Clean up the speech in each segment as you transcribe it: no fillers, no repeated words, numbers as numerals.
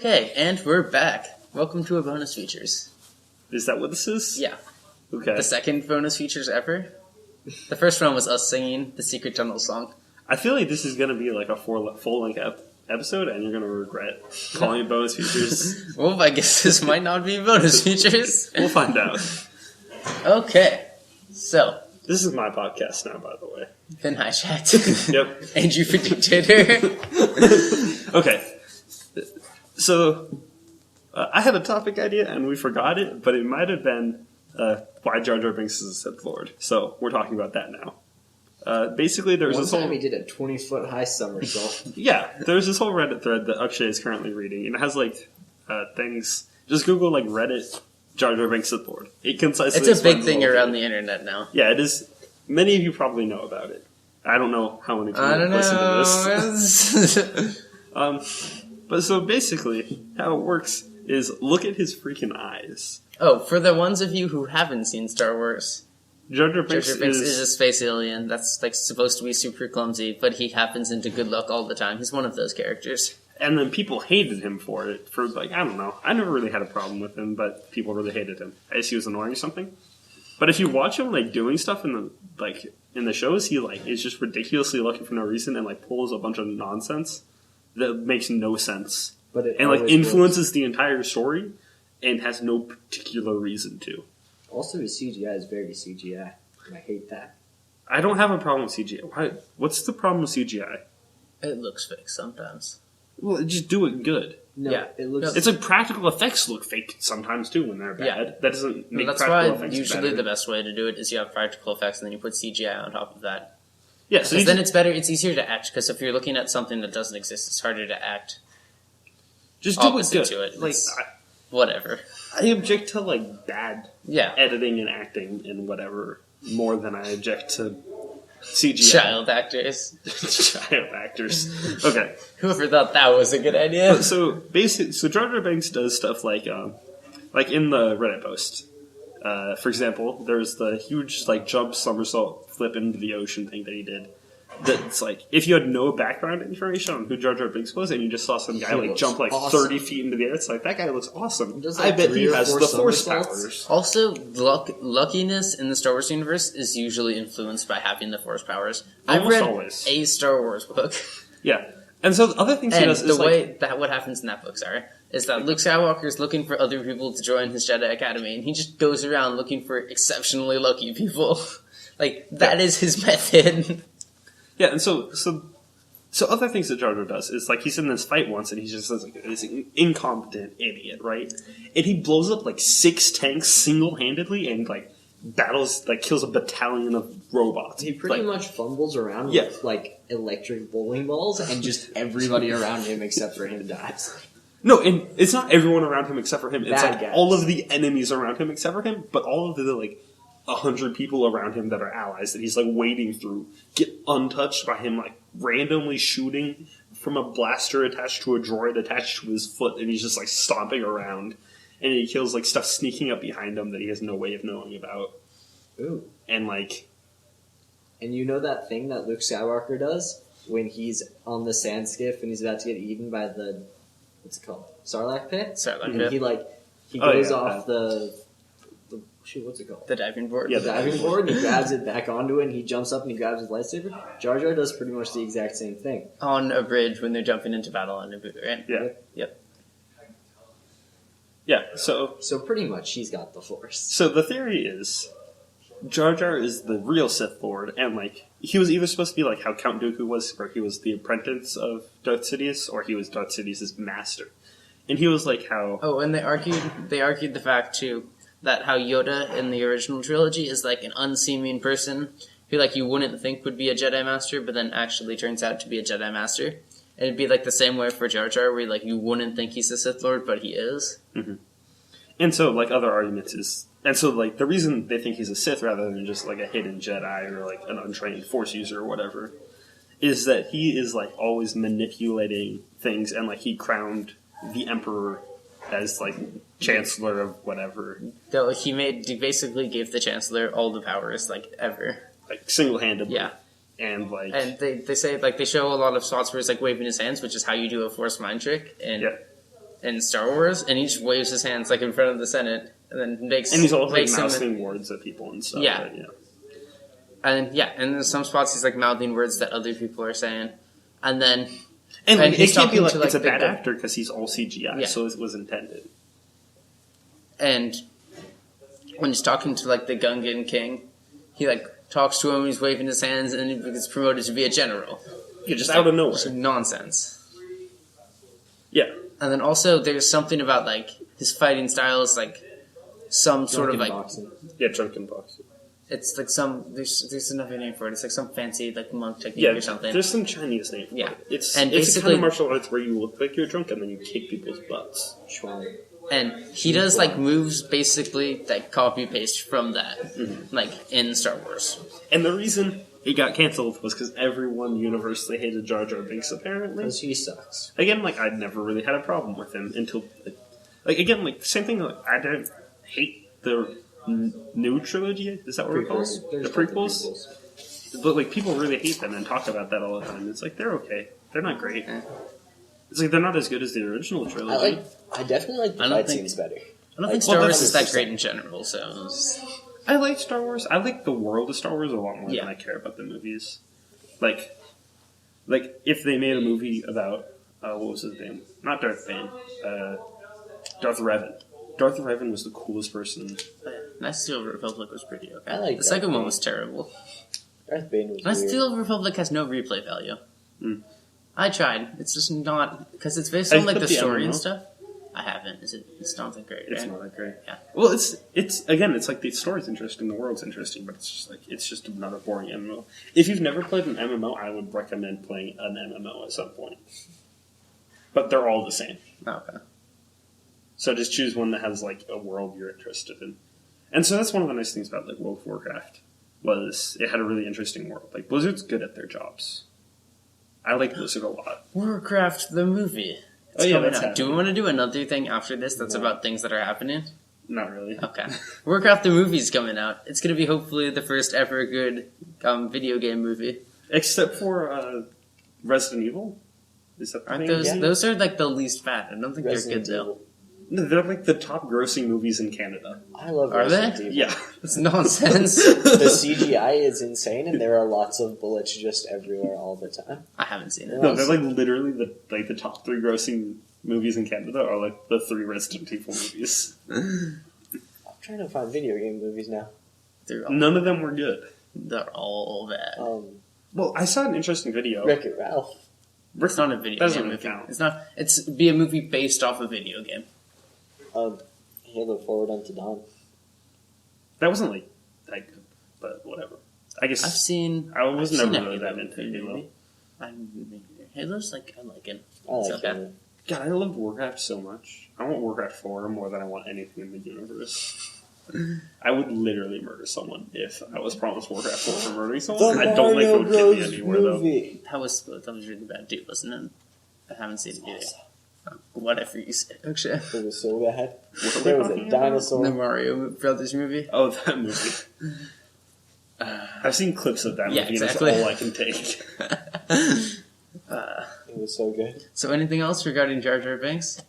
Okay, and we're back. Welcome to our bonus features. Is that what this is? Yeah. Okay. The second bonus features ever. The first one was us singing the Secret Tunnel song. I feel like this is going to be like a full-length episode, and you're going to regret calling it bonus features. Well, I guess this might not be bonus features. We'll find out. Okay, so. This is my podcast now, by the way. Been hijacked. Yep. And you predicted her. Okay. So, I had a topic idea, and we forgot it, but it might have been why Jar Jar Binks is a Sith Lord. So, we're talking about that now. Basically, there's this whole... One time he did a 20-foot-high somersault. Yeah, there's this whole Reddit thread that Akshay is currently reading, and it has, things... Just Google, Reddit Jar Jar Binks Sith Lord. It concisely... It's a big thing around the internet now. Yeah, it is. Many of you probably know about it. I don't know how many people listen to this. But so basically, how it works is look at his freaking eyes. Oh, for the ones of you who haven't seen Star Wars... Jar Jar Binks is a space alien that's supposed to be super clumsy, but he happens into good luck all the time. He's one of those characters. And then people hated him for it. I don't know. I never really had a problem with him, but people really hated him. I guess he was annoying or something. But if you watch him doing stuff in the shows, he is just ridiculously lucky for no reason and pulls a bunch of nonsense that makes no sense. But it influences the entire story and has no particular reason to. Also, his CGI is very CGI, and I hate that. I don't have a problem with CGI. What's the problem with CGI? It looks fake sometimes. Well, just do it good. No, yeah. It looks... It's practical effects look fake sometimes, too, when they're bad. Yeah. That doesn't make That's practical why effects usually better. The best way to do it is you have practical effects and then you put CGI on top of that. Yeah, so then it's better, it's easier to act, because if you're looking at something that doesn't exist, it's harder to act. Just do it good. To it. Whatever. I object to bad Yeah. editing and acting and whatever more than I object to CGI. Child actors. Child actors. Okay. Whoever thought that was a good idea. So Jar Jar Binks does stuff like in the Reddit post. For example, there's the huge jump somersault flip into the ocean thing that he did. That's if you had no background information on who Jar Jar Binks was and you just saw some guy jump awesome. 30 feet into the air, it's that guy looks awesome. Does, I bet he has the Force somersaults. powers. Also, luckiness in the Star Wars universe is usually influenced by having the Force powers. I've read always. A Star Wars book. Yeah. And so the other things he does is what happens in that book, is that Luke Skywalker is looking for other people to join his Jedi Academy, and he just goes around looking for exceptionally lucky people. That is his method. Yeah, and so other things that Jar Jar does is he's in this fight once and he's just this incompetent idiot, right? And he blows up 6 tanks single-handedly and battles kills a battalion of robots. He pretty much fumbles around with electric bowling balls and just everybody around him except for him dies. No, and it's not everyone around him except for him. It's Bad guys. all of the enemies around him except for him, but all of the 100 people around him that are allies that he's wading through get untouched by him randomly shooting from a blaster attached to a droid attached to his foot, and he's just stomping around, and he kills stuff sneaking up behind him that he has no way of knowing about. Ooh. And And you know that thing that Luke Skywalker does when he's on the sand skiff and he's about to get eaten by the, what's it called? Sarlacc pit? Sarlacc pit. He goes off the what's it called? The diving board. Yeah, the diving board, and he grabs it back onto it, and he jumps up and he grabs his lightsaber. Jar Jar does pretty much the exact same thing. On a bridge when they're jumping into battle on Naboo, right? Yeah. Yep. Yeah, so pretty much he's got the Force. So the theory is Jar Jar is the real Sith Lord, and he was either supposed to be how Count Dooku was, where he was the apprentice of Darth Sidious, or he was Darth Sidious's master. And he was how... Oh, and they argued the fact, too, that how Yoda in the original trilogy is an unseeming person who you wouldn't think would be a Jedi Master, but then actually turns out to be a Jedi Master. And it'd be the same way for Jar Jar, where you wouldn't think he's a Sith Lord, but he is. Mm-hmm. And so other arguments is... And so the reason they think he's a Sith rather than just a hidden Jedi or an untrained Force user or whatever is that he is always manipulating things, and he crowned the Emperor as Chancellor of whatever. Though he basically gave the Chancellor all the powers ever. Single-handedly. Yeah. And and they say they show a lot of shots where he's waving his hands, which is how you do a Force mind trick. And yeah. in Star Wars, and he just waves his hands like in front of the Senate, and then makes And he's always like makes him- mouthing words at people and stuff. Yeah. Right? Yeah. and in some spots he's like mouthing words that other people are saying, and then And And like, he's it can't be talking like to, like, it's a the- bad actor because he's all CGI, Yeah. so it was intended. and when he's talking to like the Gungan king, he like talks to him, he's waving his hands, and he gets promoted to be a general. Yeah, just out of nowhere. It's nonsense. Yeah. And then also there's something about like his fighting style is like some sort of like boxing. Yeah, drunken boxing. it's like some there's another name for it. It's like some fancy like monk technique Yeah, or something. there's some Chinese name for Yeah. it. It's And it's a kind basically- of martial arts where you look like you're drunk and then you kick people's butts. Schwan. And he does like moves basically like copy paste from that, Mm-hmm. like in Star Wars. And the reason he got canceled was because everyone universally hated Jar Jar Binks, apparently. Because he sucks. Again, like, I'd never really had a problem with him until... Like, again, like, same thing, like, I didn't hate the new trilogy, is that what we call it? There's The prequels? But, like, people really hate them and talk about that all the time. It's like, they're okay. They're not great. It's like, they're not as good as the original trilogy. I definitely like the I don't fight think- scenes better. I don't think Like, Star well, Wars that's is that just- great in general, so I like Star Wars. I like the world of Star Wars a lot more Yeah. than I care about the movies. Like if they made a movie about what was his name? Not Darth Bane. Darth Revan. Darth Revan was the coolest person. Knights of the Old Republic was pretty okay. I like the second Darth one Bane. was terrible. Darth Bane was Knights of weird. the Old Republic has no replay value. Mm. I tried. It's just not because it's based on Have you like the put the story and MMO? stuff. I haven't. It's not that great. It's Right? not that great. Yeah. Well, it's again, it's like the story's interesting, the world's interesting, but it's just another boring MMO. If you've never played an MMO, I would recommend playing an MMO at some point. But they're all the same. Okay. So just choose one that has like a world you're interested in. And so that's one of the nice things about like World of Warcraft was it had a really interesting world. Like Blizzard's good at their jobs. I like Blizzard a lot. Warcraft the movie. It's Oh, yeah, coming that's out. Do we happening. want to do another thing after this that's No. about things that are happening? Not really. Okay. Warcraft the movie's coming out. It's going to be hopefully the first ever good video game movie. Except for Resident Evil. Is that the Aren't thing? those? Yeah. Those are like the least bad. I don't think Resident they're good though. Evil. No, they're like the top grossing movies in Canada. I love Are Resident they? Evil. Yeah. It's nonsense. The CGI is insane, and there are lots of bullets just everywhere all the time. I haven't seen it. No, they're like literally the top 3 grossing movies in Canada are like the 3 Resident Evil movies. I'm trying to find video game movies now. None of them were good. They're all bad. Well, I saw an interesting video. Wreck-It Ralph. It's not a video Doesn't game really movie. count. It's not. It's be a movie based off a video game. Halo Forward Unto Dawn. That wasn't like that good, but whatever. I guess I've seen. I was I've never seen a really that Halo into movie. Halo. Halo's like I like it. I like It's okay. Halo. God, I love Warcraft so much. I want Warcraft 4 more than I want anything in the universe. I would literally murder someone if I was promised Warcraft 4 for murdering someone. I don't think it would get me anywhere movie. That was really bad too, wasn't it? I haven't seen it yet. Whatever you say. Actually, It was so bad. What are we There was a talking about? dinosaur. the Mario Brothers movie. Oh, that movie. I've seen clips of that Yeah, movie, exactly. and that's all I can take. It was so good. So, anything else regarding Jar Jar Binks?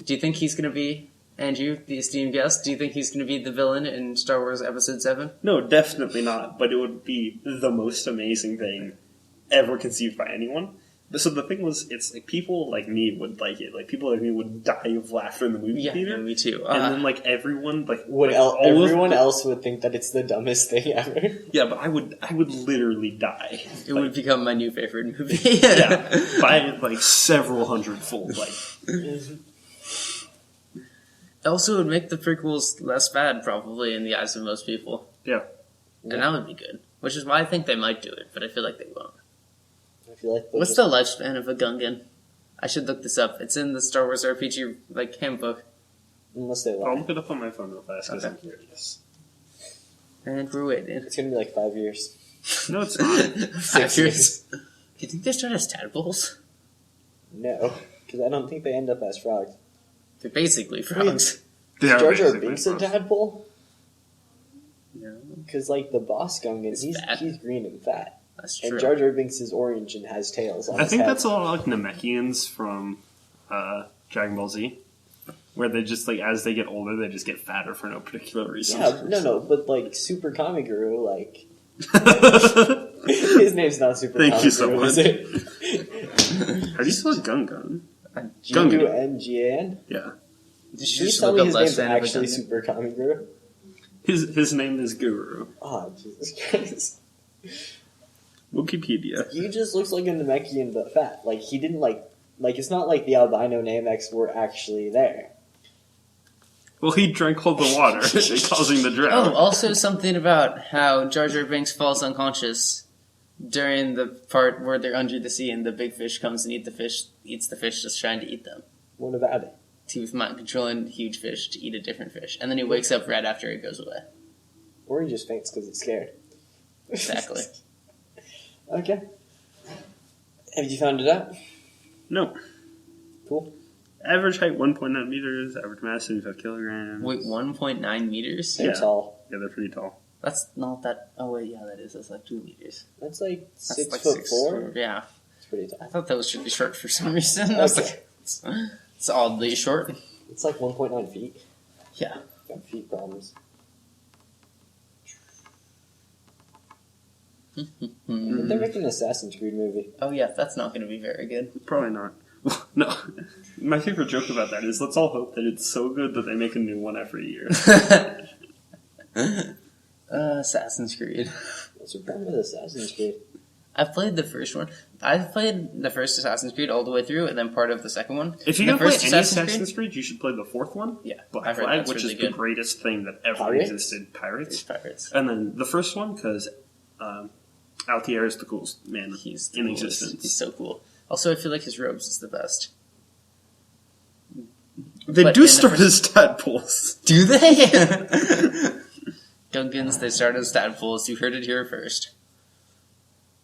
Do you think he's going to be Andrew, the esteemed guest? Do you think he's going to be the villain in Star Wars Episode 7? No, definitely not. But it would be the most amazing thing ever conceived by anyone. But so the thing was, it's like people like me would like it. Like people like me would die of laughter in the movie Yeah, theater. me too. And then like everyone like Would like, all of everyone the- else would think that it's the dumbest thing ever? Yeah, but I would literally die. It would become my new favorite movie. Yeah, by like several hundredfold. Like Also, it would make the prequels less bad, probably, in the eyes of most people. Yeah. And that would be good. Which is why I think they might do it, but I feel like they won't. I feel like they'll What's just- the lifespan of a Gungan? I should look this up. It's in the Star Wars RPG handbook. Unless they I'll lie. look it up on my phone real fast because Okay. I'm curious. And we're waiting. It's gonna be like 5 years. No, it's not. 5 years. Do you think they start as tadpoles? No, because I don't think they end up as frogs. They're basically frogs. They are Jar Jar basically Binks a frogs. tadpole? No, Because like the boss Gungan, It's he's fat. green and fat. that's true. And Jar Jar Binks is orange and has tails on I his think head. that's a lot like Namekians from Dragon Ball Z. where they just like as they get older, they just get fatter for no particular reason. Yeah, no, but like Super Kami Guru, like his name's not Super Thank Kami you so Guru, much. is it? How do you spell Gungan? Gungan? Yeah, Can you tell me his name's actually Super Kami Guru? his name is Guru. Oh, Jesus Christ. Wikipedia. He just looks like a Namekian but fat. Like, he didn't like it's not like the albino Namex were actually there. Well, he drank all the water, causing the drought. Oh, also something about how Jar Jar Binks falls unconscious during the part where they're under the sea and the big fish comes and eats the fish just trying to eat them. What about it? He was mind controlling huge fish to eat a different fish. And then he wakes up right after it goes away. Or he just faints because he's scared. Exactly. Okay. Have you found it out? No. Cool. Average height 1.9 meters, average mass 75 kilograms. Wait, 1.9 meters? They're tall. Yeah, they're pretty tall. That's not that... Oh, wait, yeah, that is. That's like 2 meters. That's like That's 6'4". Yeah. It's pretty tall. I thought that was really short for some reason. I was like, it's oddly short. It's like 1.9 feet. Yeah. Got feet problems. They're making an Assassin's Creed movie. Oh, yeah, that's not going to be very good. Probably not. No. My favorite joke about that is let's all hope that it's so good that they make a new one every year. Assassin's Creed. What's the problem with Assassin's Creed? I've played the first one. I've played the first Assassin's Creed all the way through, and then part of the second one. If you're going to play any Assassin's Creed, you should play the fourth one. Yeah, Black Flag, which is the greatest thing that ever existed. Pirates. And then the first one, because Altair is the coolest man in existence. He's so cool. Also, I feel like his robes is the best. They do start as tadpoles. Do they? Gungans, they start as tadpoles. You heard it here first.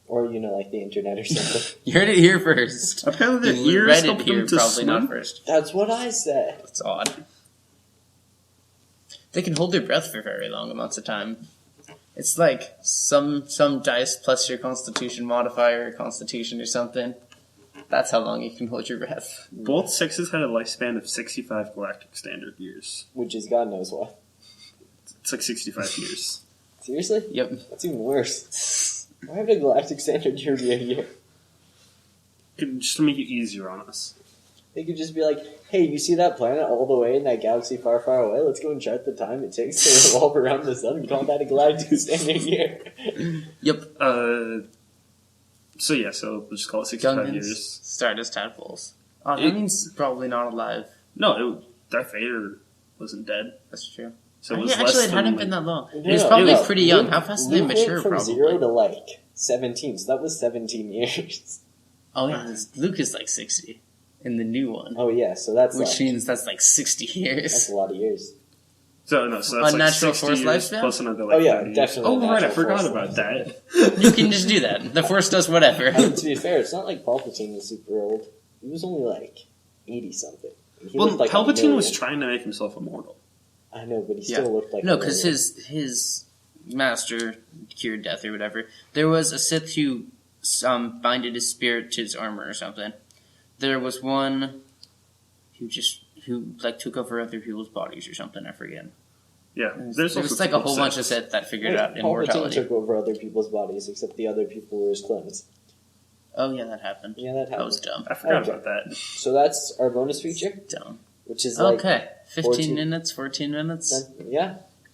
Or, like the internet or something. You heard it here first. Apparently their ears help them to probably swim. not first. That's what I said. It's odd. They can hold their breath for very long amounts of time. It's like some dice plus your constitution modifier, constitution or something. That's how long you can hold your breath. Both sixes had a lifespan of 65 galactic standard years. Which is God knows what. It's like 65 years. Seriously? Yep. That's even worse. Why would a galactic standard year be a year? Just to make it easier on us. They could just be like, hey, you see that planet all the way in that galaxy far, far away? Let's go and chart the time it takes to revolve around the sun and call that a galactic standard year. Yep. So we'll just call it 65 Gungans years. start as tadpoles. Oh, that means probably not alive. No, Darth Vader wasn't dead. That's true. So it was actually, less it hadn't than, been that long. No, He was probably pretty young. Luke, How fast did they mature? Went from Probably 0 to 17, so that was 17 years. Oh yeah, Luke is like 60 in the new one. Oh yeah, so that's which means that's like 60 years. That's a lot of years. So that's unnatural like 60 force years lifespan? plus another like 30 years. Definitely. Oh right, I forgot about that. You can just do that. The Force does whatever. I mean, to be fair, it's not like Palpatine was super old. He was only like 80 something. Well, Palpatine was trying to make himself immortal. I know, but he still looked like no, because his master cured death or whatever. There was a Sith who binded his spirit to his armor or something. There was one who took over other people's bodies or something. I forget. Yeah, there was like a whole bunch of Sith that figured out immortality. Palpatine took over other people's bodies, except the other people were his clones. Oh yeah, that happened. Yeah, that happened. That was dumb. I forgot about that. So that's our bonus feature. Dumb. Which is like 15 minutes, 14 minutes. Yeah,